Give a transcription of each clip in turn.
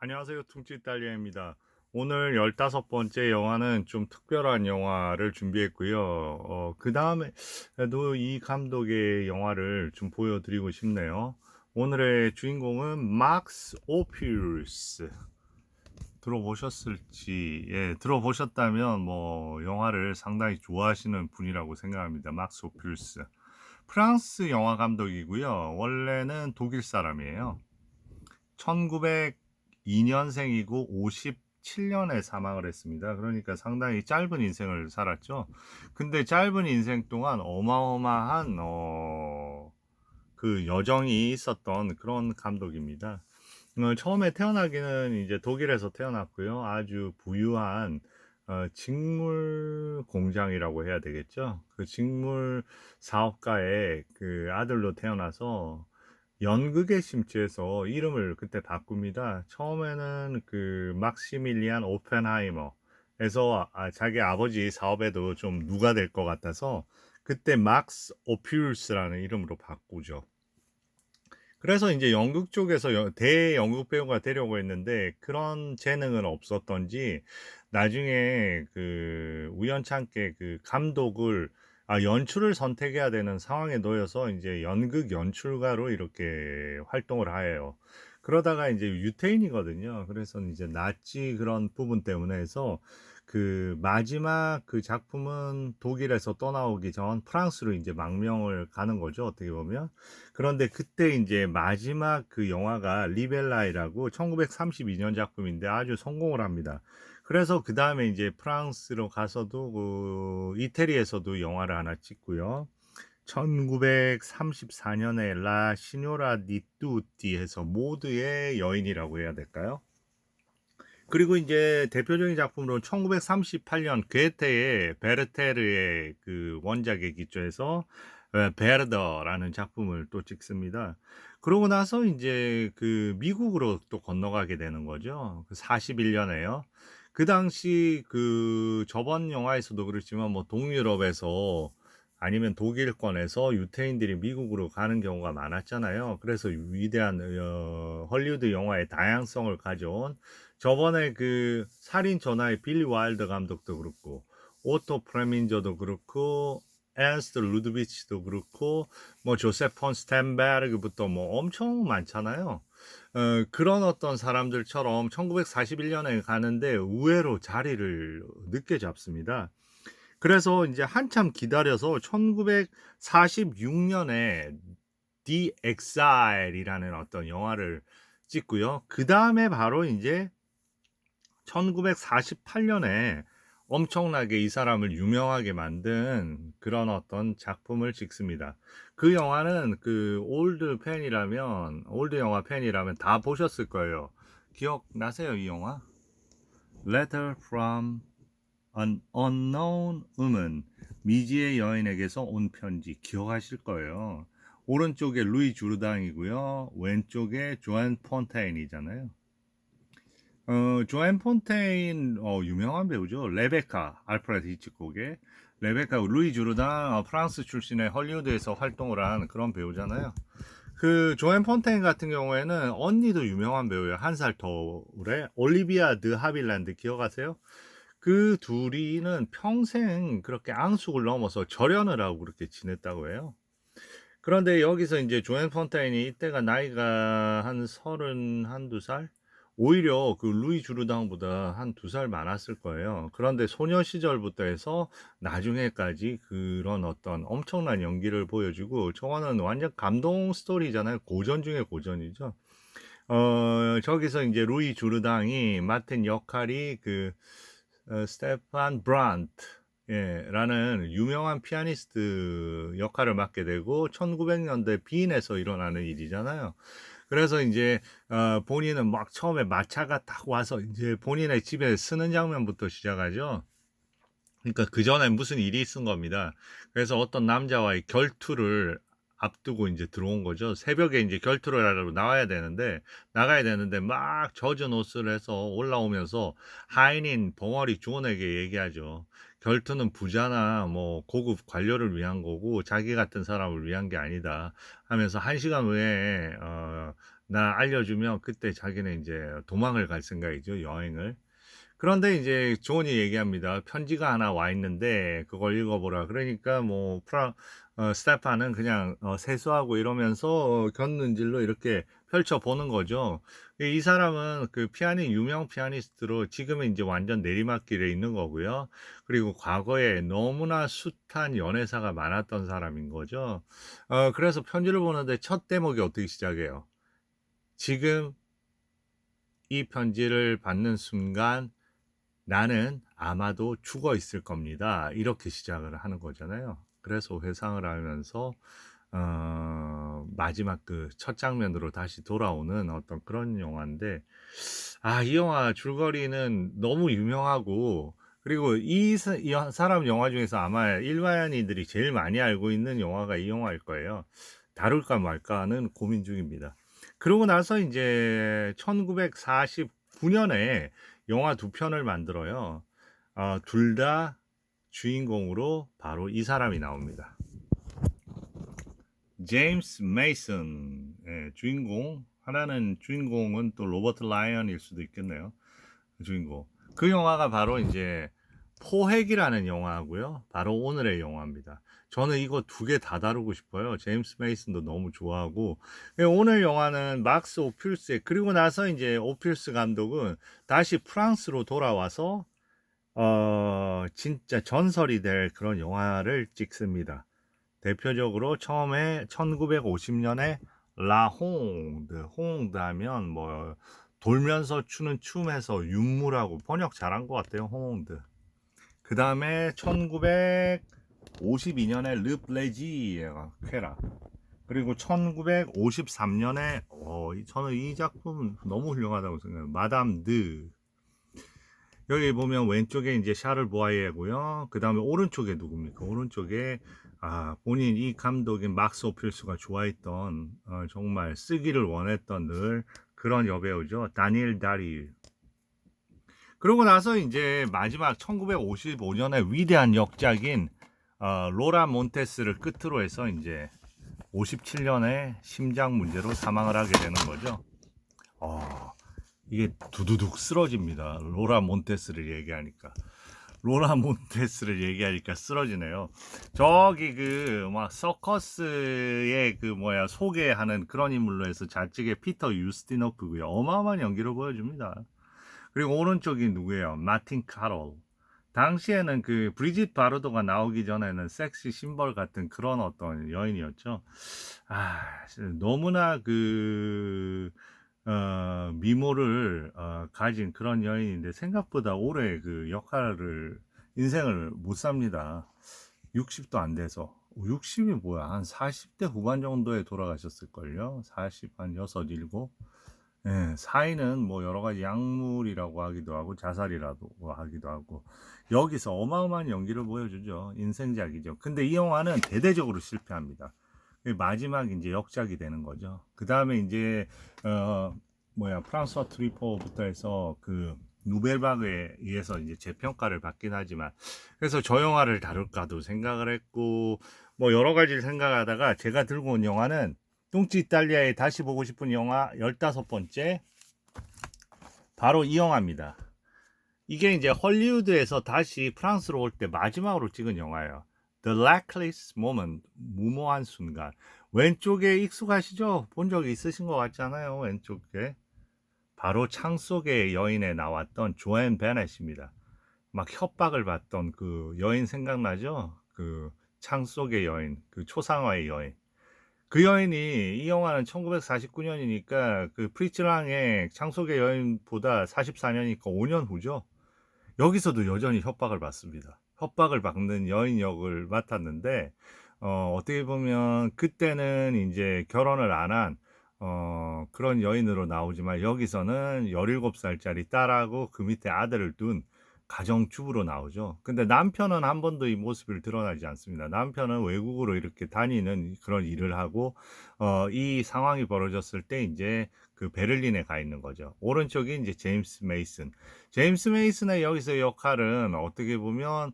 안녕하세요. 퉁치 이탈리아입니다. 오늘 15번째 영화는 좀 특별한 영화를 준비했고요. 그 다음에도 이 감독의 영화를 좀 보여드리고 싶네요. 오늘의 주인공은 막스 오피루스. 들어보셨을지, 들어보셨다면 뭐 영화를 상당히 좋아하시는 분이라고 생각합니다. 막스 오피루스. 프랑스 영화 감독이고요. 원래는 독일 사람이에요. 1902년생이고 57년에 사망을 했습니다. 그러니까 상당히 짧은 인생을 살았죠. 근데 짧은 인생 동안 어마어마한 그 여정이 있었던 그런 감독입니다. 처음에 태어나기는 이제 독일에서 태어났고요. 아주 부유한 직물 공장이라고 해야 되겠죠. 그 직물 사업가의 그 아들로 태어나서 연극에 심취해서 이름을 그때 바꿉니다. 처음에는 그 막시밀리안 오펜하이머에서 자기 아버지 사업에도 좀 누가 될 것 같아서 그때 막스 오피루스라는 이름으로 바꾸죠. 그래서 이제 연극 쪽에서 대연극 배우가 되려고 했는데 그런 재능은 없었던지 나중에 그 우연찮게 그 감독을 연출을 선택해야 되는 상황에 놓여서 이제 연극 연출가로 이렇게 활동을 해요. 그러다가 이제 유태인이거든요. 그래서 이제 나치 그런 부분 때문에 해서 그 마지막 그 작품은 독일에서 떠나오기 전 프랑스로 이제 망명을 가는 거죠. 어떻게 보면. 그런데 그때 이제 마지막 그 영화가 리벨라이라고 1932년 작품인데 아주 성공을 합니다. 그래서 그 다음에 이제 프랑스로 가서도 그 이태리에서도 영화를 하나 찍고요. 1934년에 라 시뇨라 디 뚜띠 해서 모두의 여인이라고 해야 될까요? 그리고 이제 대표적인 작품으로 1938년 괴테의 베르테르의 그 원작에 기초해서 베르더라는 작품을 또 찍습니다. 그러고 나서 이제 그 미국으로 또 건너가게 되는 거죠. 그 41년에요. 그 당시 그 저번 영화에서도 그렇지만 뭐 동유럽에서 아니면 독일권에서 유태인들이 미국으로 가는 경우가 많았잖아요. 그래서 위대한 헐리우드 영화의 다양성을 가져온 저번에 그 살인 전화의 빌리 와일드 감독도 그렇고 오토 프레민저도 그렇고 앤스트 루드비치도 그렇고 뭐 조세프 폰 스텐베르그부터 뭐 엄청 많잖아요. 그런 어떤 사람들처럼 1941년에 가는데 의외로 자리를 늦게 잡습니다. 그래서 이제 한참 기다려서 1946년에 The Exile이라는 어떤 영화를 찍고요. 그 다음에 바로 이제 1948년에 엄청나게 이 사람을 유명하게 만든 그런 어떤 작품을 찍습니다. 그 영화는 그 올드 영화 팬이라면 다 보셨을 거예요. 기억나세요, 이 영화? Letter from an Unknown Woman. 미지의 여인에게서 온 편지. 기억하실 거예요. 오른쪽에 루이 주르당이고요. 왼쪽에 조안 폰테인이잖아요. 조앤 폰테인 유명한 배우죠. 레베카 알프레드 히치콕의 레베카 루이 주르당 프랑스 출신의 헐리우드에서 활동을 한 그런 배우잖아요. 그 조앤 폰테인 같은 경우에는 언니도 유명한 배우예요. 한 살 터울의 올리비아 드 하빌란드 기억하세요? 그 둘이는 평생 그렇게 앙숙을 넘어서 절연을 하고 그렇게 지냈다고 해요. 그런데 여기서 이제 조앤 폰타인이 이때가 나이가 한 서른 한두 살? 오히려 그 루이 주르당보다 한 두 살 많았을 거예요. 그런데 소녀 시절부터 해서 나중에까지 그런 어떤 엄청난 연기를 보여주고 저거는 완전 감동 스토리잖아요. 고전 중에 고전이죠. 저기서 이제 루이 주르당이 맡은 역할이 그 스테판 브란트 라는 유명한 피아니스트 역할을 맡게 되고 1900년대 빈에서 일어나는 일이잖아요. 그래서 이제 본인은 막 처음에 마차가 딱 와서 이제 본인의 집에 쓰는 장면부터 시작하죠. 그러니까 그 전에 무슨 일이 있은 겁니다. 그래서 어떤 남자와의 결투를 앞두고 이제 들어온 거죠. 새벽에 이제 결투를 하러 나가야 되는데 막 젖은 옷을 해서 올라오면서 하인인 벙어리 존에게 얘기하죠. 결투는 부자나 뭐 고급 관료를 위한 거고 자기 같은 사람을 위한 게 아니다 하면서 한 시간 후에 나 알려주면 그때 자기는 이제 도망을 갈 생각이죠, 여행을. 그런데 이제 존이 얘기합니다. 편지가 하나 와 있는데 그걸 읽어보라. 그러니까 뭐 스테파는 그냥 세수하고 이러면서 곁눈질로 이렇게 펼쳐 보는 거죠. 이 사람은 그 유명 피아니스트로 지금은 이제 완전 내리막길에 있는 거고요. 그리고 과거에 너무나 숱한 연애사가 많았던 사람인 거죠. 그래서 편지를 보는데 첫 대목이 어떻게 시작해요? 지금 이 편지를 받는 순간 나는 아마도 죽어 있을 겁니다. 이렇게 시작을 하는 거잖아요. 그래서 회상을 하면서 마지막 그 첫 장면으로 다시 돌아오는 어떤 그런 영화인데, 이 영화 줄거리는 너무 유명하고, 그리고 이 사람 영화 중에서 아마 일반인들이 제일 많이 알고 있는 영화가 이 영화일 거예요. 다룰까 말까는 고민 중입니다. 그러고 나서 이제 1949년에 영화 두 편을 만들어요. 둘 다 주인공으로 바로 이 사람이 나옵니다. 제임스 메이슨, 주인공. 하나는 주인공은 또 로버트 라이언일 수도 있겠네요. 주인공. 그 영화가 바로 이제 포획이라는 영화고요. 바로 오늘의 영화입니다. 저는 이거 두 개 다 다루고 싶어요. 제임스 메이슨도 너무 좋아하고. 오늘 영화는 막스 오필스의, 그리고 나서 이제 오필스 감독은 다시 프랑스로 돌아와서 진짜 전설이 될 그런 영화를 찍습니다. 대표적으로 처음에 1950년에 홍드 하면 뭐 돌면서 추는 춤에서 윤무라고 번역 잘한 것 같아요. 홍드. 그 다음에 1952년에 르블레지가 쾌라. 그리고 1953년에 저는 이 작품 너무 훌륭하다고 생각해요. 마담 드. 여기 보면 왼쪽에 이제 샤를 보아예고요. 그 다음에 오른쪽에 누굽니까? 오른쪽에 본인 이 감독인 막스 오필스가 좋아했던 정말 쓰기를 원했던 늘 그런 여배우죠. 다니엘 다리. 그러고 나서 이제 마지막 1955년에 위대한 역작인 로라 몬테스를 끝으로 해서 이제 57년에 심장 문제로 사망을 하게 되는 거죠. 이게 두두둑 쓰러집니다. 로라 몬테스를 얘기하니까. 로라 몬테스를 얘기하니까 쓰러지네요. 저기 그 막 서커스의 그 뭐야 소개하는 그런 인물로 해서 좌측에 피터 유스티노프고요. 어마어마한 연기를 보여줍니다. 그리고 오른쪽이 누구예요? 마틴 카롤. 당시에는 그 브리짓 바르도가 나오기 전에는 섹시 심벌 같은 그런 어떤 여인이었죠. 너무나 그 미모를 가진 그런 여인인데 생각보다 오래 그 역할을 인생을 못 삽니다. 60도 안 돼서. 60이 뭐야? 한 40대 후반 정도에 돌아가셨을걸요? 40, 한 6, 7. 예, 사인은 뭐 여러 가지 약물이라고 하기도 하고 자살이라고 하기도 하고 여기서 어마어마한 연기를 보여주죠. 인생작이죠. 근데 이 영화는 대대적으로 실패합니다. 마지막 이제 역작이 되는 거죠. 그 다음에 이제 프랑스와 트리포부터 해서 그 누벨바그에 의해서 이제 재평가를 받긴 하지만 그래서 저 영화를 다룰까도 생각을 했고 뭐 여러 가지를 생각하다가 제가 들고 온 영화는 뚱찌 이탈리아에 다시 보고 싶은 영화 15번째 바로 이 영화입니다. 이게 이제 헐리우드에서 다시 프랑스로 올 때 마지막으로 찍은 영화예요. The Luckless Moment, 무모한 순간. 왼쪽에 익숙하시죠? 본 적이 있으신 것 같잖아요. 왼쪽에. 바로 창 속의 여인에 나왔던 조앤 베넷입니다. 막 협박을 받던 그 여인 생각나죠? 그 창 속의 여인, 그 초상화의 여인. 그 여인이 이 영화는 1949년이니까 그 프리츠랑의 창 속의 여인보다 44년이니까 5년 후죠. 여기서도 여전히 협박을 받습니다. 협박을 받는 여인 역을 맡았는데 어떻게 보면 그때는 이제 결혼을 안 한 그런 여인으로 나오지만 여기서는 17살짜리 딸하고 그 밑에 아들을 둔 가정주부로 나오죠. 근데 남편은 한 번도 이 모습을 드러나지 않습니다. 남편은 외국으로 이렇게 다니는 그런 일을 하고 이 상황이 벌어졌을 때 이제 그 베를린에 가 있는 거죠. 오른쪽이 이제 제임스 메이슨. 제임스 메이슨의 여기서 역할은 어떻게 보면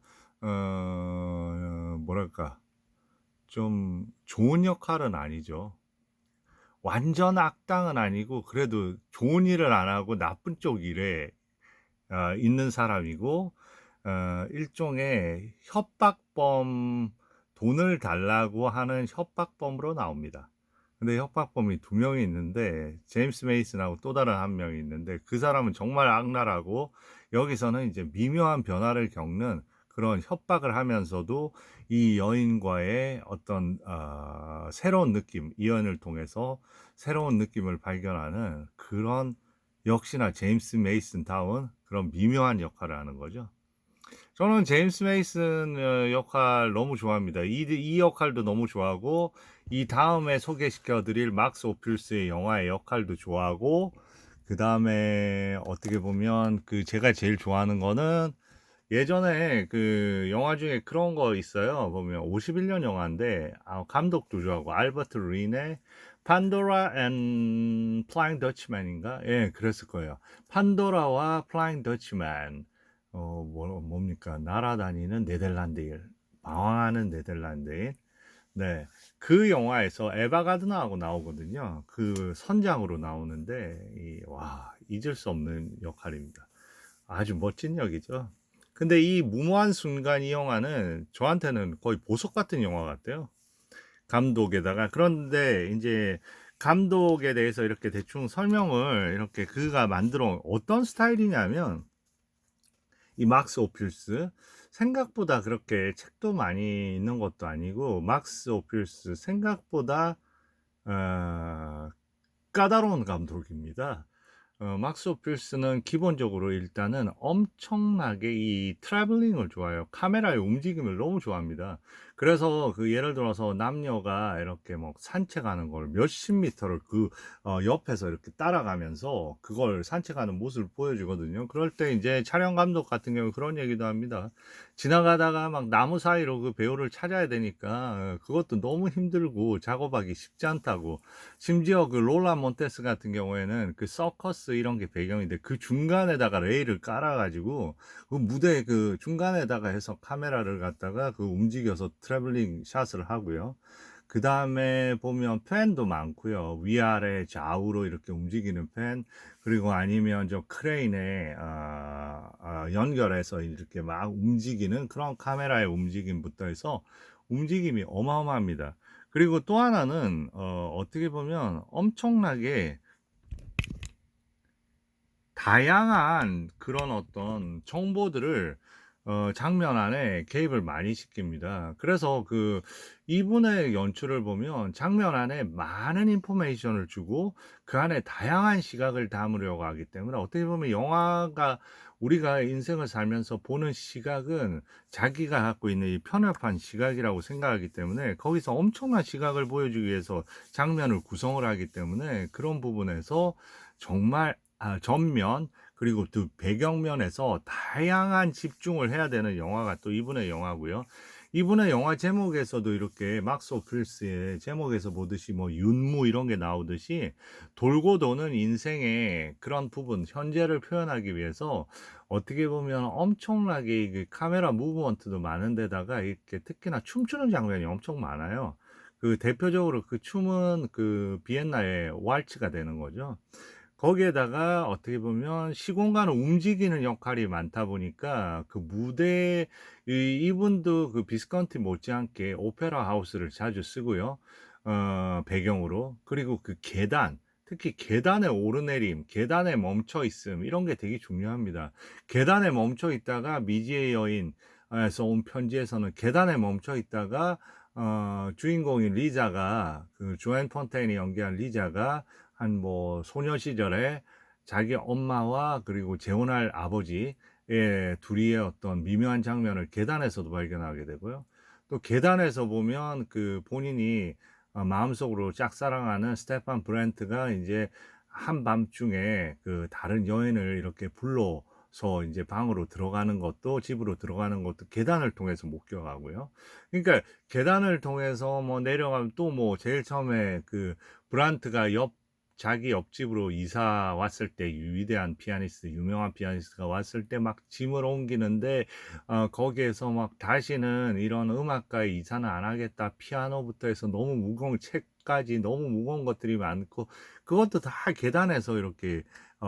뭐랄까 좀 좋은 역할은 아니죠. 완전 악당은 아니고 그래도 좋은 일을 안 하고 나쁜 쪽 일에 있는 사람이고 일종의 협박범, 돈을 달라고 하는 협박범으로 나옵니다. 근데 협박범이 두 명이 있는데 제임스 메이슨하고 또 다른 한 명이 있는데 그 사람은 정말 악랄하고 여기서는 이제 미묘한 변화를 겪는 그런 협박을 하면서도 이 여인과의 어떤 새로운 느낌, 이 여인을 통해서 새로운 느낌을 발견하는 그런 역시나 제임스 메이슨다운 그런 미묘한 역할을 하는 거죠. 저는 제임스 메이슨 역할 너무 좋아합니다. 이 역할도 너무 좋아하고 이 다음에 소개시켜 드릴 막스 오필스의 영화의 역할도 좋아하고 그 다음에 어떻게 보면 그 제가 제일 좋아하는 거는 예전에 그 영화 중에 그런 거 있어요. 보면 51년 영화인데 감독도 좋아하고 알버트 린의 판도라 앤 플라잉 더치맨인가? 예, 그랬을 거예요. 판도라와 플라잉 더치맨. 뭡니까? 날아다니는 네덜란드인, 방황하는 네덜란드인. 네, 그 영화에서 에바 가드너하고 나오거든요. 그 선장으로 나오는데 와, 잊을 수 없는 역할입니다. 아주 멋진 역이죠. 근데 이 무모한 순간 이 영화는 저한테는 거의 보석 같은 영화 같아요. 감독에다가. 그런데 이제 감독에 대해서 이렇게 대충 설명을 이렇게 그가 만들어 어떤 스타일이냐면 이 막스 오필스 생각보다 그렇게 책도 많이 있는 것도 아니고 막스 오필스 생각보다 어, 까다로운 감독입니다. 막스 오필스는 기본적으로 일단은 엄청나게 이 트래블링을 좋아해요. 카메라의 움직임을 너무 좋아합니다. 그래서 그 예를 들어서 남녀가 이렇게 뭐 산책하는 걸 몇십 미터를 그 옆에서 이렇게 따라가면서 그걸 산책하는 모습을 보여주거든요. 그럴 때 이제 촬영 감독 같은 경우 그런 얘기도 합니다. 지나가다가 막 나무 사이로 그 배우를 찾아야 되니까 그것도 너무 힘들고 작업하기 쉽지 않다고. 심지어 그 롤라 몬테스 같은 경우에는 그 서커스 이런 게 배경인데 그 중간에다가 레일을 깔아가지고 그 무대 그 중간에다가 해서 카메라를 갖다가 그 움직여서 트래블링 샷을 하고요. 그 다음에 보면 팬도 많고요. 위아래 좌우로 이렇게 움직이는 팬, 그리고 아니면 저 크레인에 연결해서 이렇게 막 움직이는 그런 카메라의 움직임부터 해서 움직임이 어마어마합니다. 그리고 또 하나는 어떻게 보면 엄청나게 다양한 그런 어떤 정보들을 장면 안에 개입을 많이 시킵니다. 그래서 그 이분의 연출을 보면 장면 안에 많은 인포메이션을 주고 그 안에 다양한 시각을 담으려고 하기 때문에 어떻게 보면 영화가 우리가 인생을 살면서 보는 시각은 자기가 갖고 있는 이 편협한 시각이라고 생각하기 때문에 거기서 엄청난 시각을 보여주기 위해서 장면을 구성을 하기 때문에 그런 부분에서 정말 전면 그리고 또 배경면에서 다양한 집중을 해야 되는 영화가 또 이분의 영화고요. 이분의 영화 제목에서도 이렇게 막스 오필스의 제목에서 보듯이 뭐 윤무 이런 게 나오듯이 돌고 도는 인생의 그런 부분, 현재를 표현하기 위해서 어떻게 보면 엄청나게 그 카메라 무브먼트도 많은데다가 이렇게 특히나 춤추는 장면이 엄청 많아요. 그 대표적으로 그 춤은 그 비엔나의 왈츠가 되는 거죠. 거기에다가 어떻게 보면 시공간을 움직이는 역할이 많다 보니까 그 무대 이분도 그 비스컨티 못지않게 오페라 하우스를 자주 쓰고요. 배경으로. 그리고 그 계단, 특히 계단의 오르내림, 계단에 멈춰 있음 이런 게 되게 중요합니다. 계단에 멈춰 있다가 미지의 여인에서 온 편지에서는 계단에 멈춰 있다가 주인공인 리자가 그 조앤 폰테인이 연기한 리자가 한 뭐 소녀 시절에 자기 엄마와 그리고 재혼할 아버지의 둘이의 어떤 미묘한 장면을 계단에서도 발견하게 되고요. 또 계단에서 보면 그 본인이 마음속으로 짝사랑하는 스테판 브렌트가 이제 한밤중에 그 다른 여인을 이렇게 불러서 이제 방으로 들어가는 것도 집으로 들어가는 것도 계단을 통해서 목격하고요. 그러니까 계단을 통해서 뭐 내려가면 또 뭐 제일 처음에 그 브란트가 자기 옆집으로 이사 왔을 때 위대한 피아니스트, 유명한 피아니스트가 왔을 때 막 짐을 옮기는데 거기에서 막 다시는 이런 음악가에 이사는 안 하겠다. 피아노부터 해서 너무 무거운 책 짐까지 너무 무거운 것들이 많고 그것도 다 계단에서 이렇게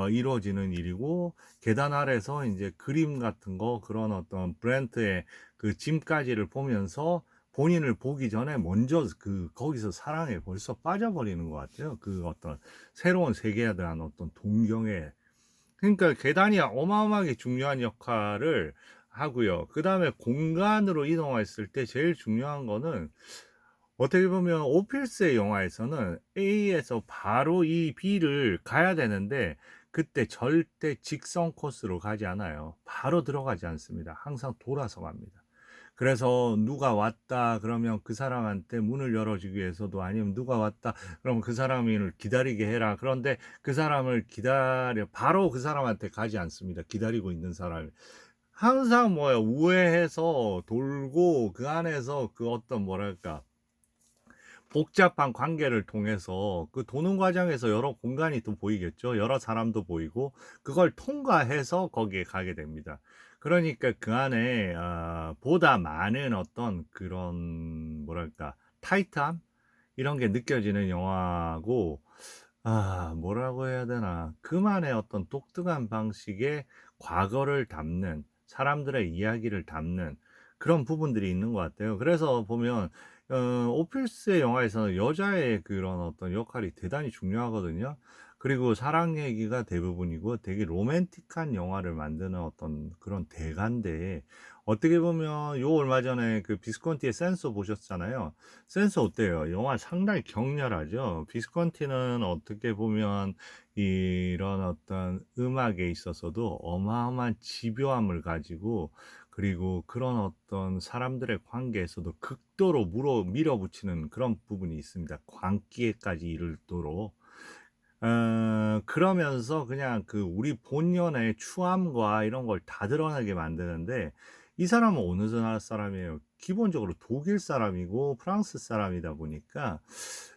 이루어지는 일이고 계단 아래서 이제 그림 같은 거 그런 어떤 브랜트의 그 짐까지를 보면서 본인을 보기 전에 먼저 거기서 사랑에 벌써 빠져버리는 것 같아요. 그 어떤 새로운 세계에 대한 어떤 동경에. 그러니까 계단이 어마어마하게 중요한 역할을 하고요. 그다음에 공간으로 이동했을 때 제일 중요한 거는 어떻게 보면 오필스의 영화에서는 A에서 바로 이 B를 가야 되는데 그때 절대 직선 코스로 가지 않아요. 바로 들어가지 않습니다. 항상 돌아서 갑니다. 그래서 누가 왔다 그러면 그 사람한테 문을 열어주기 위해서도 아니면 누가 왔다 그러면 그 사람을 기다리게 해라. 그런데 그 사람을 기다려 바로 그 사람한테 가지 않습니다. 기다리고 있는 사람이. 항상 뭐예요? 우회해서 돌고 그 안에서 그 어떤 뭐랄까 복잡한 관계를 통해서 그 도는 과정에서 여러 공간이 또 보이겠죠. 여러 사람도 보이고 그걸 통과해서 거기에 가게 됩니다. 그러니까 그 안에 보다 많은 어떤 그런 뭐랄까 타이트함 이런 게 느껴지는 영화고 뭐라고 해야 되나 그만의 어떤 독특한 방식의 과거를 담는 사람들의 이야기를 담는 그런 부분들이 있는 것 같아요. 그래서 보면 오필스의 영화에서는 여자의 그런 어떤 역할이 대단히 중요하거든요. 그리고 사랑 얘기가 대부분이고 되게 로맨틱한 영화를 만드는 어떤 그런 대가인데 어떻게 보면 요 얼마 전에 그 비스콘티의 센서 보셨잖아요. 센스 어때요? 영화 상당히 격렬하죠. 비스컨티는 어떻게 보면 이런 어떤 음악에 있어서도 어마어마한 집요함을 가지고 그리고 그런 어떤 사람들의 관계에서도 극도로 밀어붙이는 그런 부분이 있습니다. 광기에까지 이르도록. 그러면서 그냥 그 우리 본연의 추함과 이런 걸 다 드러나게 만드는데 이 사람은 어느 나라 사람이에요? 기본적으로 독일 사람이고 프랑스 사람이다 보니까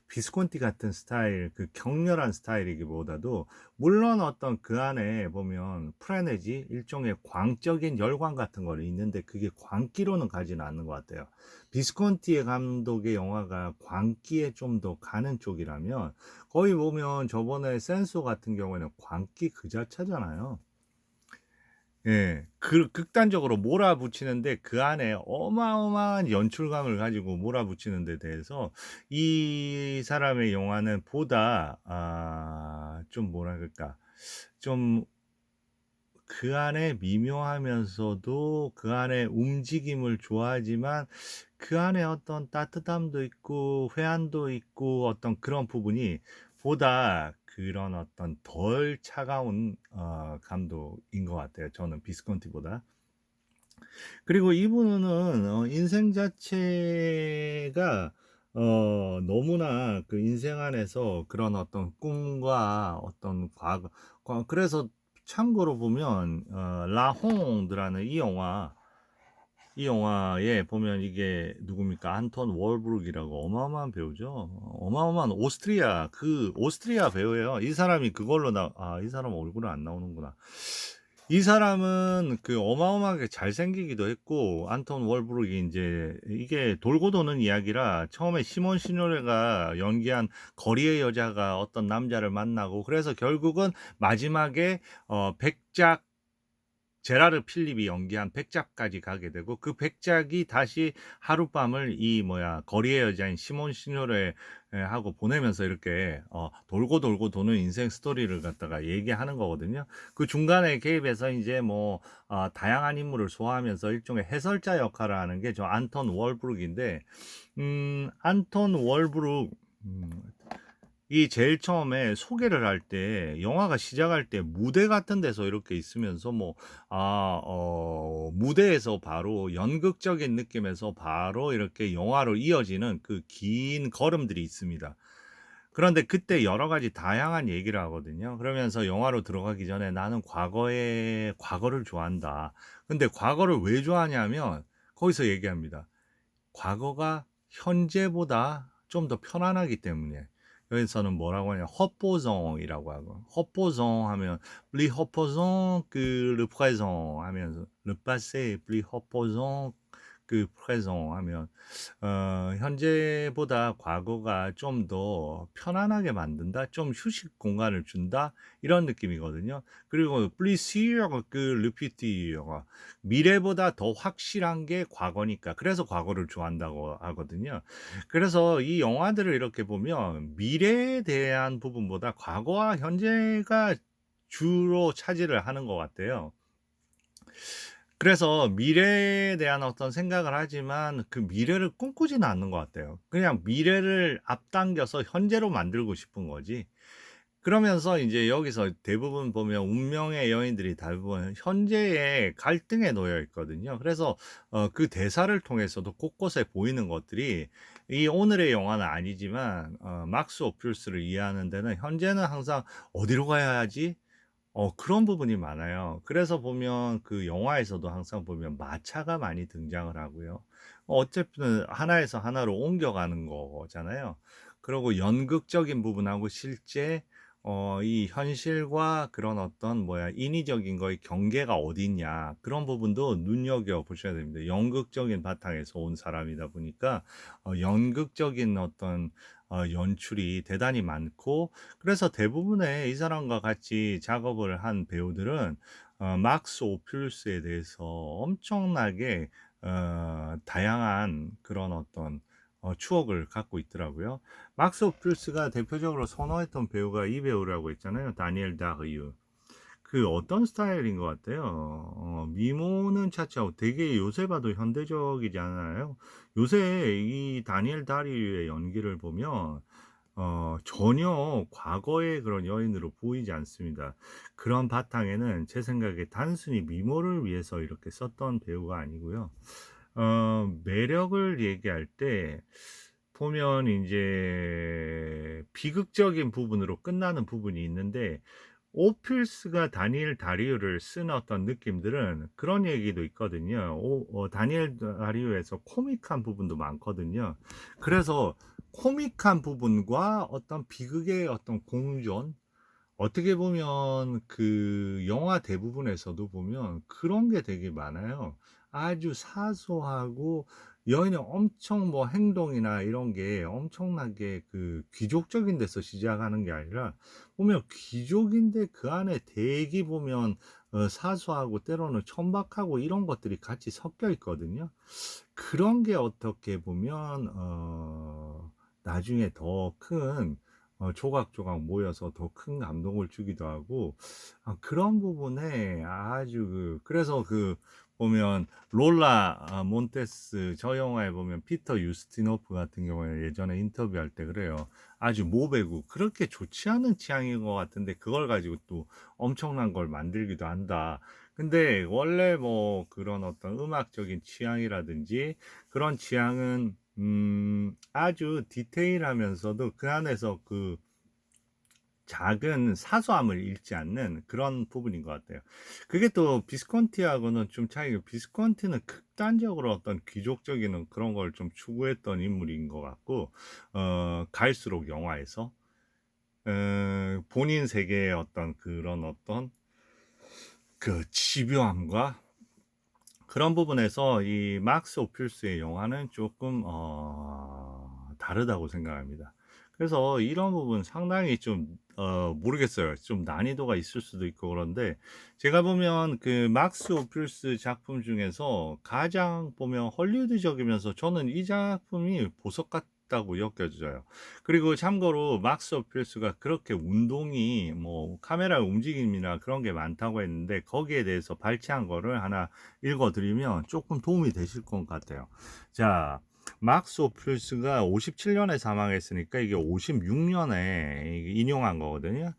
비스콘티 같은 스타일, 그 격렬한 스타일이기보다도 물론 어떤 그 안에 보면 프레네지 일종의 광적인 열광 같은 거 있는데 그게 광기로는 가지는 않는 것 같아요. 비스콘티의 감독의 영화가 광기에 좀 더 가는 쪽이라면 거의 보면 저번에 센소 같은 경우에는 광기 그 자체잖아요. 예. 극단적으로 몰아붙이는데 그 안에 어마어마한 연출감을 가지고 몰아붙이는 데 대해서 이 사람의 영화는 보다 좀 뭐라 그럴까? 좀 그 안에 미묘하면서도 그 안에 움직임을 좋아하지만 그 안에 어떤 따뜻함도 있고 회한도 있고 어떤 그런 부분이 보다 그런 어떤 덜 차가운 감독인 것 같아요. 저는 비스콘티보다. 그리고 이분은 인생 자체가 너무나 그 인생 안에서 그런 어떤 꿈과 어떤 과거 그래서 참고로 보면 라홍드라는 이 영화에 보면 이게 누굽니까? 안톤 월브룩이라고 어마어마한 배우죠. 어마어마한 오스트리아 배우예요. 이 사람이 그걸로 이 사람 얼굴은 안 나오는구나. 이 사람은 그 어마어마하게 잘생기기도 했고 안톤 월브룩이 이제 이게 돌고 도는 이야기라 처음에 시몬 시노레가 연기한 거리의 여자가 어떤 남자를 만나고 그래서 결국은 마지막에 백작 제라르 필립이 연기한 백작까지 가게 되고 그 백작이 다시 하룻밤을 이 뭐야 거리의 여자인 시몬 시뇨레 하고 보내면서 이렇게 돌고 돌고 도는 인생 스토리를 갖다가 얘기하는 거거든요. 그 중간에 개입해서 이제 뭐 다양한 인물을 소화하면서 일종의 해설자 역할을 하는 게 저 안톤 월브룩인데 안톤 월브룩 이 제일 처음에 소개를 할 때 영화가 시작할 때 무대 같은 데서 이렇게 있으면서 뭐 무대에서 바로 연극적인 느낌에서 바로 이렇게 영화로 이어지는 그 긴 걸음들이 있습니다. 그런데 그때 여러 가지 다양한 얘기를 하거든요. 그러면서 영화로 들어가기 전에 나는 과거를 좋아한다. 근데 과거를 왜 좋아하냐면 거기서 얘기합니다. 과거가 현재보다 좀 더 편안하기 때문에 여기서는 뭐라고 하냐 헛보성이라고 하고 헛보성 하면 블리 헛보성 그 르프레성 하면서 르파세 블리 헛보성 그 présent 하면 현재보다 과거가 좀 더 편안하게 만든다, 좀 휴식 공간을 준다 이런 느낌이거든요. 그리고 plaisir 그 repeat가 미래보다 더 확실한 게 과거니까 그래서 과거를 좋아한다고 하거든요. 그래서 이 영화들을 이렇게 보면 미래에 대한 부분보다 과거와 현재가 주로 차지를 하는 것 같아요. 그래서 미래에 대한 어떤 생각을 하지만 그 미래를 꿈꾸지는 않는 것 같아요. 그냥 미래를 앞당겨서 현재로 만들고 싶은 거지. 그러면서 인제 여기서 대부분 보면 운명의 여인들이 대부분 현재의 갈등에 놓여 있거든요. 그래서 그 대사를 통해서도 곳곳에 보이는 것들이 이 오늘의 영화는 아니지만 막스 오필스를 이해하는 데는 현재는 항상 '어디로 가야 하지?' 그런 부분이 많아요. 그래서 보면 그 영화에서도 항상 보면 마차가 많이 등장을 하고요. 어쨌든 하나에서 하나로 옮겨가는 거잖아요. 그리고 연극적인 부분하고 실제 이 현실과 그런 어떤 뭐야 인위적인 거의 경계가 어디 있냐 그런 부분도 눈여겨 보셔야 됩니다. 연극적인 바탕에서 온 사람이다 보니까 연극적인 어떤 연출이 대단히 많고 그래서 대부분의 이 사람과 같이 작업을 한 배우들은 막스 오필루스에 대해서 엄청나게 다양한 그런 어떤 추억을 갖고 있더라고요. 막스 오필루스가 대표적으로 선호했던 배우가 이 배우라고 했잖아요. 다니엘 다흐유. 그 어떤 스타일인 것 같아요. 미모는 차치하고 되게 요새 봐도 현대적이지 않아요? 요새 이 다니엘 다리우의 연기를 보면 전혀 과거의 그런 여인으로 보이지 않습니다. 그런 바탕에는 제 생각에 단순히 미모를 위해서 이렇게 썼던 배우가 아니고요. 매력을 얘기할 때 보면 인제 비극적인 부분으로 끝나는 부분이 있는데 오필스가 다니엘 다리우를 쓴 어떤 느낌들은 그런 얘기도 있거든요. 다니엘 다리우에서 코믹한 부분도 많거든요. 그래서 코믹한 부분과 어떤 비극의 어떤 공존 어떻게 보면 그 영화 대부분에서도 보면 그런 게 되게 많아요. 아주 사소하고 여인의 엄청 뭐 행동이나 이런 게 엄청나게 그 귀족적인 데서 시작하는 게 아니라 보면 귀족인데 그 안에 되게 보면 사소하고 때로는 천박하고 이런 것들이 같이 섞여 있거든요. 그런 게 어떻게 보면 나중에 더 큰 조각조각 모여서 더 큰 감동을 주기도 하고 그런 부분에 아주 그래서 보면 롤라 몬테스 저 영화에 보면 피터 유스티노프 같은 경우에 예전에 인터뷰할 때 그래요. 아주 모배고 그렇게 좋지 않은 취향인 것 같은데 그걸 가지고 또 엄청난 걸 만들기도 한다. 근데 원래 뭐 그런 어떤 음악적인 취향이라든지 그런 취향은 아주 디테일하면서도 그 안에서 그 작은 사소함을 잃지 않는 그런 부분인 것 같아요. 그게 또 비스콘티하고는 좀 차이가 비스콘티는 극단적으로 어떤 귀족적인 그런 걸 좀 추구했던 인물인 것 같고 갈수록 영화에서 본인 세계의 어떤 그런 어떤 그 집요함과 그런 부분에서 이 막스 오필스의 영화는 조금 다르다고 생각합니다. 그래서 이런 부분 상당히 좀 모르겠어요. 좀 난이도가 있을 수도 있고 그런데 제가 보면 그 막스 오필스 작품 중에서 가장 보면 헐리우드적이면서 저는 이 작품이 보석 같다고 여겨져요. 그리고 참고로 막스 오필스가 그렇게 운동이 뭐 카메라 움직임이나 그런 게 많다고 했는데 거기에 대해서 발췌한 거를 하나 읽어 드리면 조금 도움이 되실 것 같아요. 자, 막스 오필스가 57년에 사망했으니까 이게 56년에 인용한 거거든요.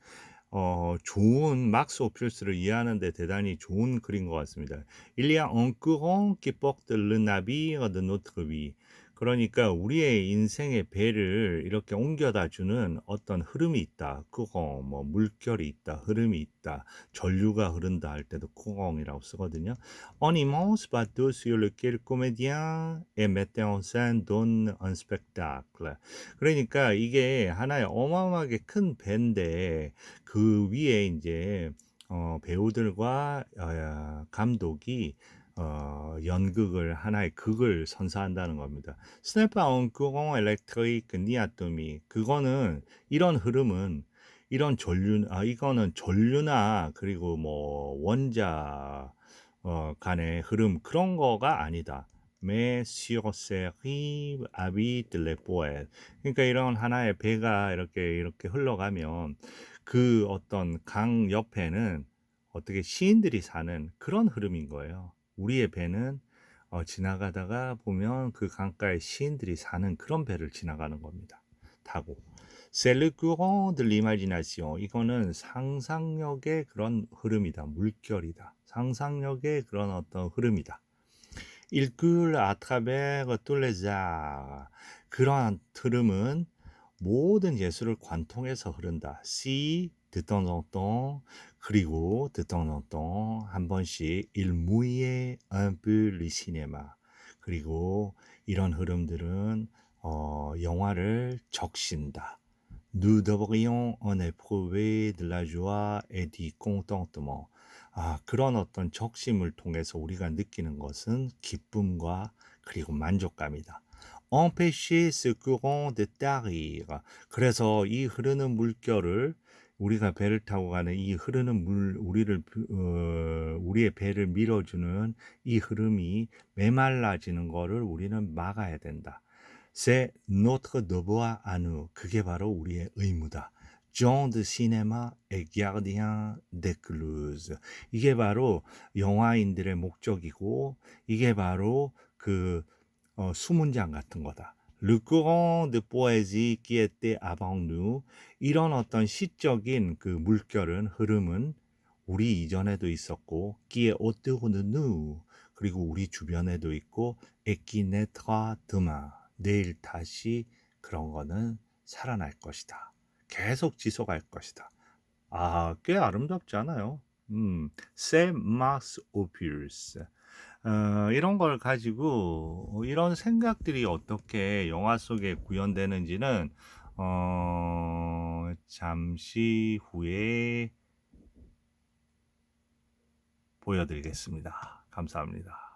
좋은 막스 오필스를 이해하는 데 대단히 좋은 글인 것 같습니다. Il y a un courant qui porte le navire de notre vie. 그러니까 우리의 인생의 배를 이렇게 옮겨다 주는 어떤 흐름이 있다. 그거 뭐 물결이 있다. 흐름이 있다. 전류가 흐른다 할 때도 courant이라고 쓰거든요. Un immense bateau sur lequel comédien et metteur en scène donnent un spectacle. 그러니까 이게 하나의 어마어마하게 큰 배인데 그 위에 이제 배우들과 감독이 연극을 하나의 극을 선사한다는 겁니다. 스네파 엉끄공 엘렉트릭 니아토미 그거는 이런 흐름은 이런 전류 이거는 전류나 그리고 뭐 원자 간의 흐름 그런 거가 아니다. Mais sur ces rives habitent les poètes. 그러니까 이런 하나의 배가 이렇게 흘러가면 그 어떤 강 옆에는 어떻게 시인들이 사는 그런 흐름인 거예요. 우리의 배는 지나가다가 보면 그 강가에 시인들이 사는 그런 배를 지나가는 겁니다. 타고. C'est le courant de l'imagination. 이거는 상상력의 그런 흐름이다. 물결이다. 상상력의 그런 어떤 흐름이다. Il coule à travers tous les arts. 그러한 흐름은 모든 예술을 관통해서 흐른다. Si de temps en temps 그리고 de temps en temps 한 번씩 il mouille un peu le cinéma. 그리고 이런 흐름들은 영화를 적신다. Nous devrions en éprouver de la joie et du contentement. 그런 어떤 적심을 통해서 우리가 느끼는 것은 기쁨과 그리고 만족감이다. Empêcher ce courant de tarir. 그래서 이 흐르는 물결을 우리가 배를 타고 가는 이 흐르는 우리의 배를 밀어주는 이 흐름이 메말라지는 거를 우리는 막아야 된다. C'est notre devoir à nous. 그게 바로 우리의 의무다. Jean de cinéma et gardien d'écluse. 이게 바로 영화인들의 목적이고 이게 바로 그 수문장 같은 거다. Le courant de poésie qui était avant nous. 이런 어떤 시적인 그 물결은 흐름은 우리 이전에도 있었고 qui est autour de nous. 그리고 우리 주변에도 있고 et qui naîtra demain. 내일 다시 그런 거는 살아날 것이다. 계속 지속할 것이다. 꽤 아름답지 않아요? C'est Max Opus. 이런 걸 가지고 이런 생각들이 어떻게 영화 속에 구현되는지는 잠시 후에 보여드리겠습니다. 감사합니다.